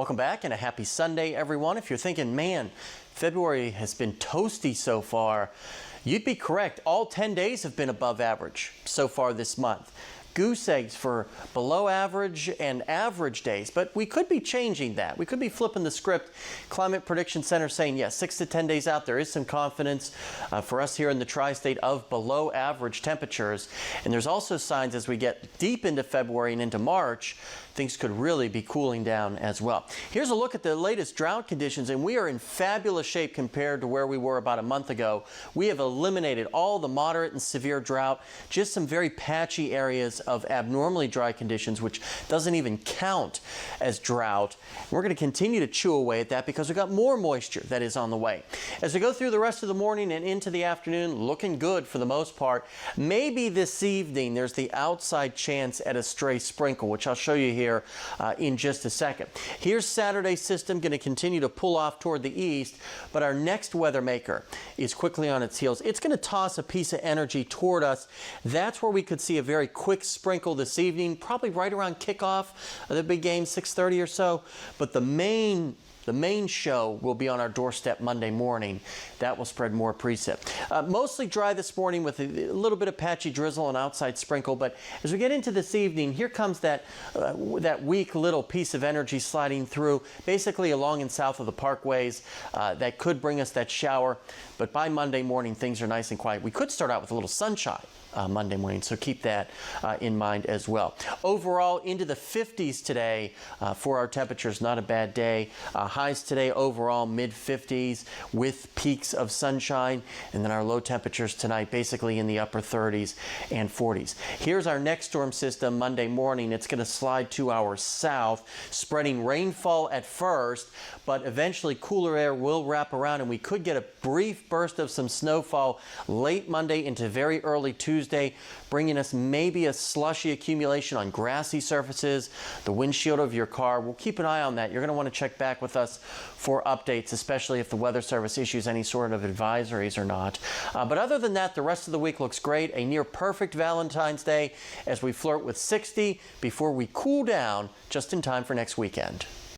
Welcome back and a happy Sunday, everyone. If you're thinking, man, February has been toasty so far, you'd be correct. All 10 days have been above average so far this month. Goose eggs for below average and average days, but we could be changing that. We could be flipping the script. Climate Prediction Center saying, yes, 6 to 10 days out, there is some confidence for us here in the tri-state of below average temperatures. And there's also signs as we get deep into February and into March, things could really be cooling down as well. Here's a look at the latest drought conditions, and we are in fabulous shape compared to where we were about a month ago. We have eliminated all the moderate and severe drought, just some very patchy areas of abnormally dry conditions, which doesn't even count as drought. We're going to continue to chew away at that because we've got more moisture that is on the way. As we go through the rest of the morning and into the afternoon, looking good for the most part. Maybe this evening there's the outside chance at a stray sprinkle, which I'll show you here in just a second. Here's Saturday's system going to continue to pull off toward the east, but our next weather maker is quickly on its heels. It's going to toss a piece of energy toward us. That's where we could see a very quick sprinkle this evening, probably right around kickoff of the big game, 6:30 or so. But the main show will be on our doorstep Monday morning. That will spread more precip. Mostly dry this morning with a little bit of patchy drizzle and outside sprinkle. But as we get into this evening, here comes that weak little piece of energy sliding through, basically along and south of the parkways. That could bring us that shower. But by Monday morning, things are nice and quiet. We could start out with a little sunshine Monday morning, so keep that in mind as well. Overall, into the 50s today for our temperatures. Not a bad day. Highs today overall mid-50s with peaks of sunshine, and then our low temperatures tonight basically in the upper 30s and 40s. Here's our next storm system Monday morning. It's going to slide to our south, spreading rainfall at first, but eventually cooler air will wrap around, and we could get a brief burst of some snowfall late Monday into very early Tuesday, bringing us maybe a slushy accumulation on grassy surfaces, the windshield of your car. We'll keep an eye on that. You're going to want to check back with us for updates, especially if the Weather Service issues any sort of advisories or not. But other than that, the rest of the week looks great. A near perfect Valentine's Day as we flirt with 60 before we cool down just in time for next weekend.